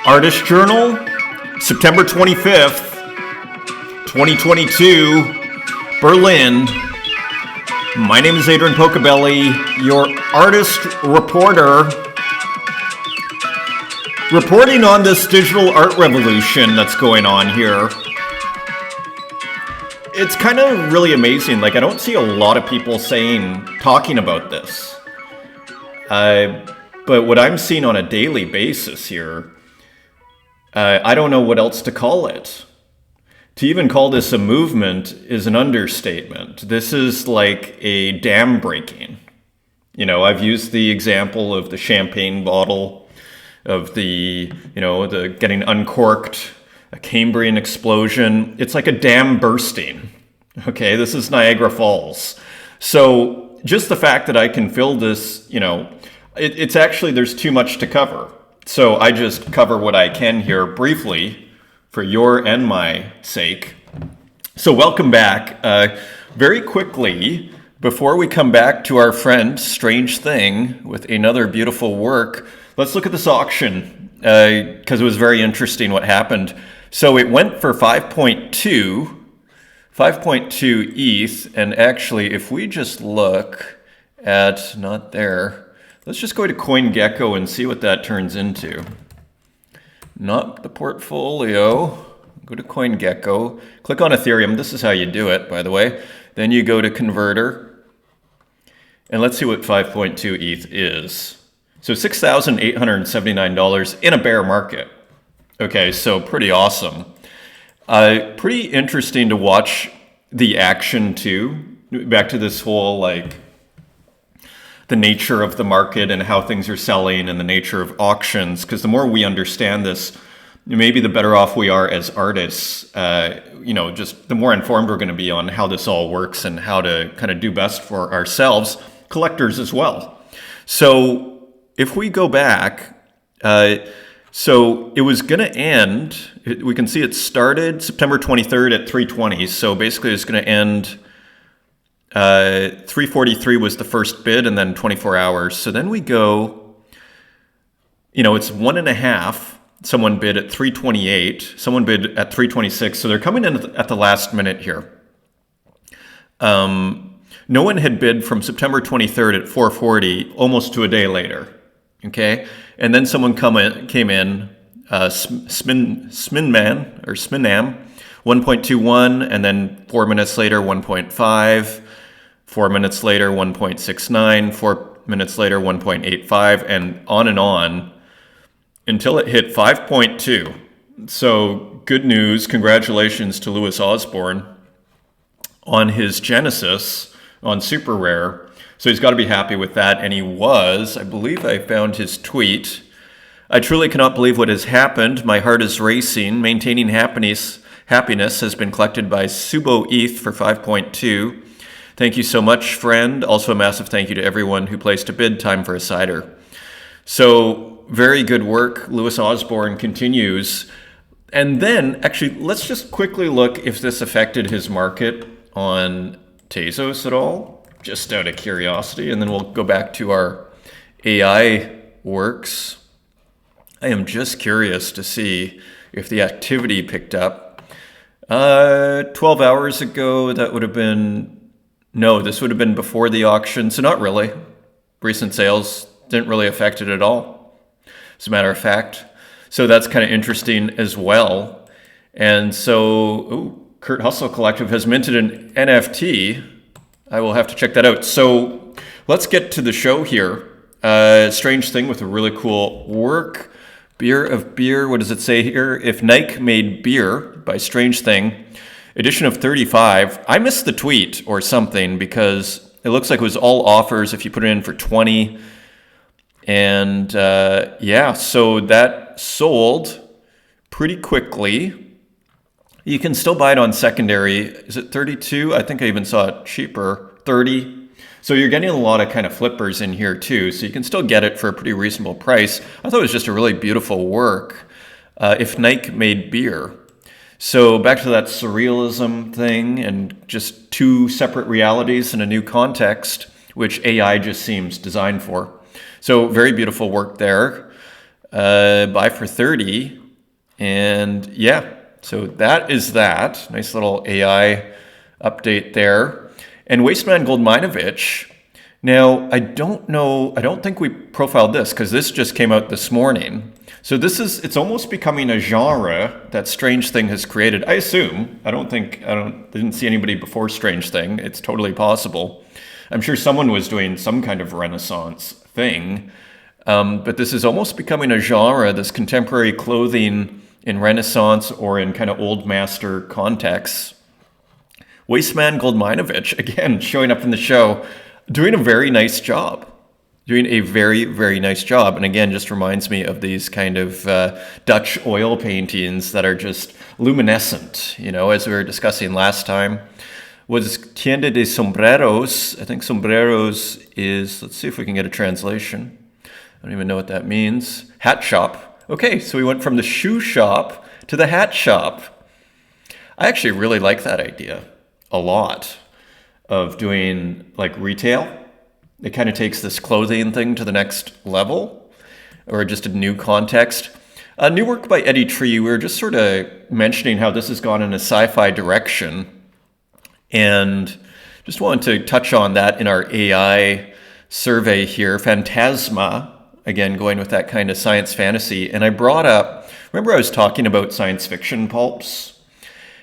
Artist Journal, September 25th, 2022, Berlin. My name is Adrian Pocobelli, your artist reporter, reporting on this digital art revolution that's going on here. It's kind of really amazing. Like, I don't see a lot of people talking about this. But what I'm seeing on a daily basis here, I don't know what else to call it. To even call this a movement is an understatement. This is like a dam breaking. You know, I've used the example of the champagne bottle, of the getting uncorked, a Cambrian explosion. It's like a dam bursting. Okay, this is Niagara Falls. So just the fact that I can fill this, it's actually, there's too much to cover. So I just cover what I can here briefly for your and my sake. So welcome back. Very quickly, before we come back to our friend Strange Thing with another beautiful work, let's look at this auction because it was very interesting what happened. So it went for 5.2 ETH, and actually if we just look at, not there, let's just go to CoinGecko and see what that turns into. Not the portfolio. Go to CoinGecko. Click on Ethereum. This is how you do it, by the way. Then you go to Converter. And let's see what 5.2 ETH is. So $6,879 in a bear market. Okay, so pretty awesome. Pretty interesting to watch the action too. Back to this whole the nature of the market and how things are selling and the nature of auctions, because the more we understand this, maybe the better off we are as artists. Just the more informed we're going to be on how this all works and how to kind of do best for ourselves, collectors as well. So if we go back, so it was going to end, we can see it started September 23rd at 3:20. So basically it's going to end 3:43 was the first bid, and then 24 hours. So then we go, it's 1.5. Someone bid at 3:28. Someone bid at 3:26. So they're coming in at the last minute here. No one had bid from September 23rd at 4:40, almost to a day later. Okay, and then someone came in, Sminam, 1.21, and then 4 minutes later 1.5. 4 minutes later, 1.69, 4 minutes later, 1.85, and on until it hit 5.2. So good news. Congratulations to Louis Osborne on his Genesis on Super Rare. So he's got to be happy with that. And he was, I believe I found his tweet. I truly cannot believe what has happened. My heart is racing. Maintaining happiness has been collected by Subo ETH for 5.2. Thank you so much, friend. Also a massive thank you to everyone who placed a bid. Time for a cider. So very good work. Louis Osborne continues. And then, actually, let's just quickly look if this affected his market on Tezos at all, just out of curiosity. And then we'll go back to our AI works. I am just curious to see if the activity picked up. 12 hours ago, that would have been... No, this would have been before the auction, so not really. Recent sales didn't really affect it at all, as a matter of fact. So that's kind of interesting as well. And so, Kurt Hustle Collective has minted an NFT. I will have to check that out. So let's get to the show here. Strange Thing with a really cool work. Beer of Beer, what does it say here? If Nike Made Beer by Strange Thing. Edition of 35. I missed the tweet or something because it looks like it was all offers if you put it in for 20. And so that sold pretty quickly. You can still buy it on secondary. Is it 32? I think I even saw it cheaper, 30. So you're getting a lot of kind of flippers in here too. So you can still get it for a pretty reasonable price. I thought it was just a really beautiful work. If Nike Made Beer. So back to that surrealism thing and just two separate realities in a new context, which AI just seems designed for. So very beautiful work there. buy for 30. And yeah, so that is that. Nice little AI update there. And Wasteland Goldminovich. Now, I don't think we profiled this because this just came out this morning. So it's almost becoming a genre that Strange Thing has created. I assume. I didn't see anybody before Strange Thing. It's totally possible. I'm sure someone was doing some kind of Renaissance thing. But this is almost becoming a genre, this contemporary clothing in Renaissance or in kind of old master contexts. Wasteman Goldminovich, again, showing up in the show, doing a very nice job. Doing a very, very nice job. And again, just reminds me of these kind of Dutch oil paintings that are just luminescent, as we were discussing last time. Was Tienda de Sombreros. I think sombreros is, let's see if we can get a translation. I don't even know what that means. Hat shop. Okay, so we went from the shoe shop to the hat shop. I actually really like that idea a lot of doing like retail. It kind of takes this clothing thing to the next level or just a new context. New work by Eddie Tree. We were just sort of mentioning how this has gone in a sci-fi direction and just wanted to touch on that in our AI survey here. Phantasma. Again, going with that kind of science fantasy. And I brought up, remember I was talking about science fiction pulps?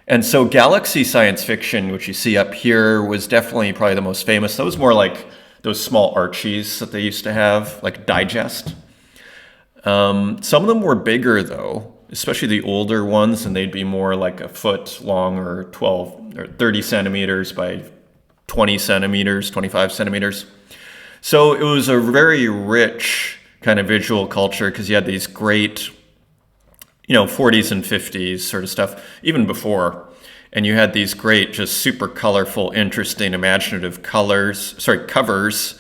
And so Galaxy science fiction, which you see up here, was definitely probably the most famous. That was more like those small Archies that they used to have, like Digest. Some of them were bigger though, especially the older ones, and they'd be more like a foot long or 12 or 30 centimeters by 20 centimeters, 25 centimeters. So it was a very rich kind of visual culture because you had these great, 40s and 50s sort of stuff, even before. And you had these great, just super colorful, interesting, imaginative covers.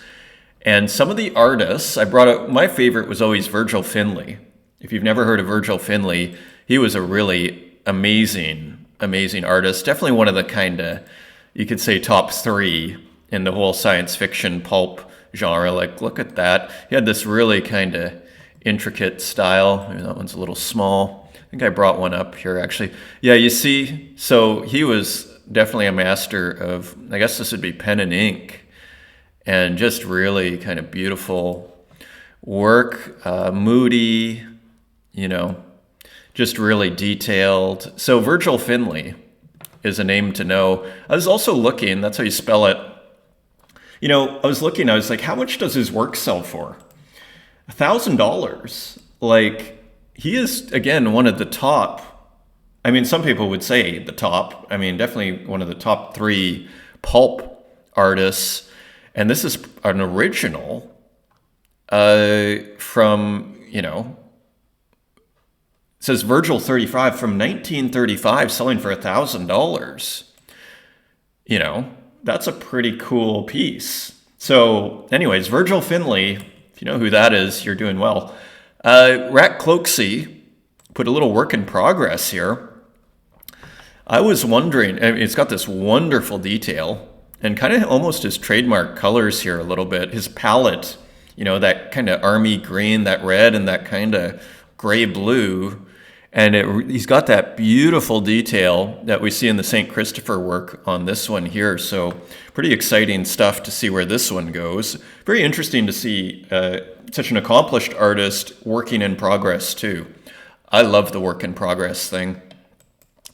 And some of the artists, I brought up, my favorite was always Virgil Finley. If you've never heard of Virgil Finley, he was a really amazing, amazing artist. Definitely one of the kind of, you could say, top 3 in the whole science fiction pulp genre. Like, look at that. He had this really kind of intricate style. Maybe that one's a little small. I think I brought one up here, actually. Yeah, you see, so he was definitely a master of, I guess this would be pen and ink, and just really kind of beautiful work, moody, just really detailed. So Virgil Finley is a name to know. I was also looking, that's how you spell it. I was looking, I was like, how much does his work sell for? $1,000. Like, he is, again, one of the top, some people would say the top. Definitely one of the top 3 pulp artists. And this is an original from, it says Virgil 35 from 1935 selling for $1,000. That's a pretty cool piece. So anyways, Virgil Finley, if you know who that is, you're doing well. Cloaksi put a little work in progress here. I was wondering, it's got this wonderful detail and kind of almost his trademark colors here a little bit. His palette, that kind of army green, that red, and that kind of gray blue. And he's got that beautiful detail that we see in the St. Christopher work on this one here. So pretty exciting stuff to see where this one goes. Very interesting to see such an accomplished artist working in progress too. I love the work in progress thing.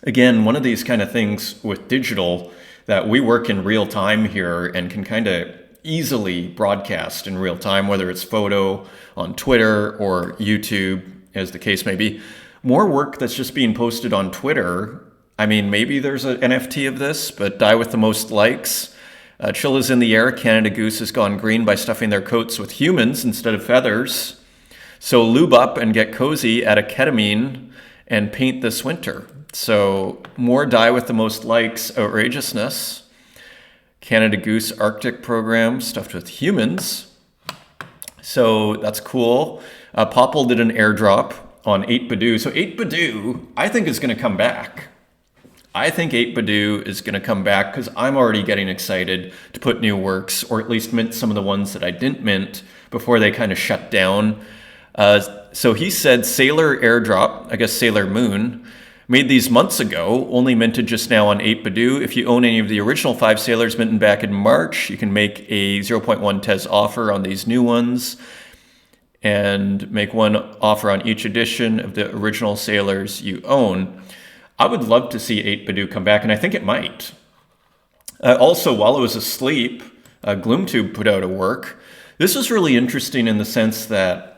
Again, one of these kind of things with digital that we work in real time here and can kind of easily broadcast in real time, whether it's photo on Twitter or YouTube, as the case may be. More work that's just being posted on Twitter. Maybe there's an NFT of this, but die with the most likes. Chill is in the air. Canada Goose has gone green by stuffing their coats with humans instead of feathers. So lube up and get cozy, add a ketamine, and paint this winter. So more die with the most likes outrageousness. Canada Goose Arctic program stuffed with humans. So that's cool. Popple did an airdrop on 8Badoo. So 8Badoo, I think, is going to come back. I think 8Badoo is going to come back because I'm already getting excited to put new works, or at least mint some of the ones that I didn't mint before they kind of shut down. So he said Sailor Airdrop, I guess Sailor Moon, made these months ago, only minted just now on 8Bidoo. If you own any of the original 5 Sailors minted back in March, you can make a 0.1 Tez offer on these new ones and make one offer on each edition of the original Sailors you own. I would love to see 8Bidoo come back, and I think it might. Also, while I was asleep, GloomTube put out a work. This was really interesting in the sense that,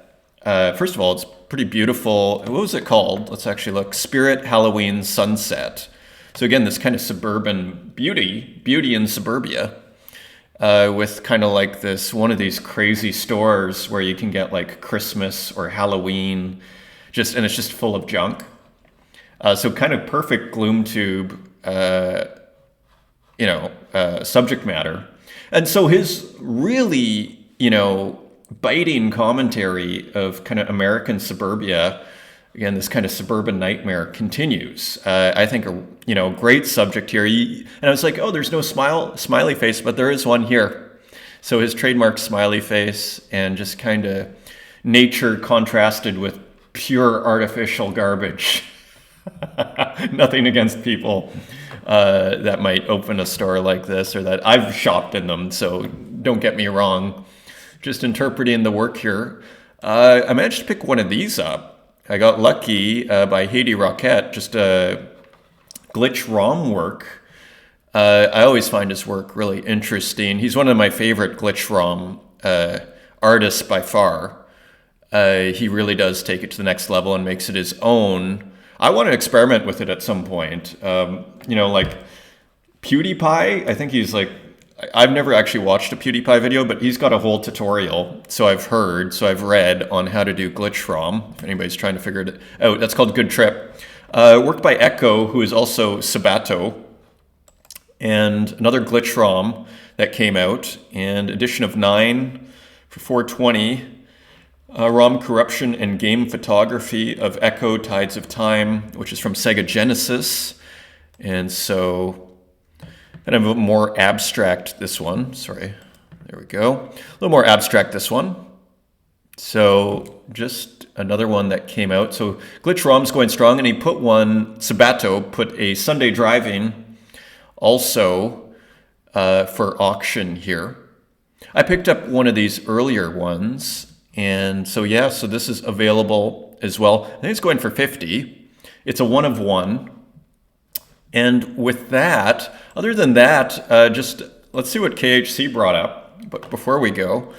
first of all, it's pretty beautiful. What was it called? Let's actually look. Spirit Halloween Sunset. So again, this kind of suburban beauty in suburbia, with kind of like this, one of these crazy stores where you can get like Christmas or Halloween, and it's just full of junk. So kind of perfect GloomTube, subject matter. And so his really, biting commentary of kind of American suburbia, again, this kind of suburban nightmare continues. I think a great subject here. And I was like, oh, there's no smiley face, but there is one here. So his trademark smiley face and just kind of nature contrasted with pure artificial garbage. Nothing against people that might open a store like this or that I've shopped in them. So don't get me wrong. Just interpreting the work here. I managed to pick one of these up. I got lucky by Haiti Roquette, just a glitch ROM work. I always find his work really interesting. He's one of my favorite glitch ROM artists by far. He really does take it to the next level and makes it his own. I want to experiment with it at some point. Like PewDiePie, I think he's like, I've never actually watched a PewDiePie video, but he's got a whole tutorial, so I've read on how to do glitch ROM, if anybody's trying to figure it out. That's called Good Trip. Worked by Echo, who is also Sabato, and another glitch ROM that came out, and edition of 9 for 420, ROM corruption and game photography of Echo Tides of Time, which is from Sega Genesis, and so kind of a more abstract this one. Sorry, there we go. A little more abstract this one. So just another one that came out. So Glitch ROM's going strong, and he put one, Sabato put a Sunday Driving also for auction here. I picked up one of these earlier ones, and so yeah, so this is available as well. I think it's going for 50. It's a one of one. And with that, other than that, just let's see what KHC brought up. But before we go,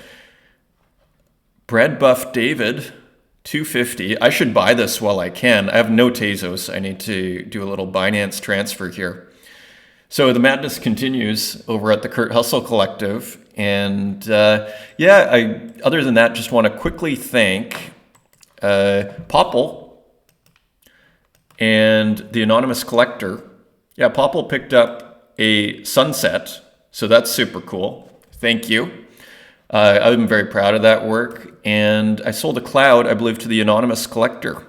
Bread Buff David, 250. I should buy this while I can. I have no Tezos. I need to do a little Binance transfer here. So the madness continues over at the Kurt Hustle Collective. And other than that, just want to quickly thank Popple and the Anonymous Collector. Yeah, Popple picked up a sunset, so that's super cool. Thank you. I'm very proud of that work. And I sold a cloud, I believe, to the Anonymous Collector.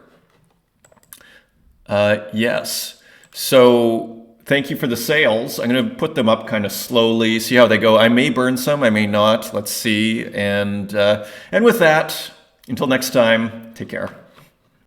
Yes. So thank you for the sales. I'm going to put them up kind of slowly, see how they go. I may burn some, I may not. Let's see. And with that, until next time, take care.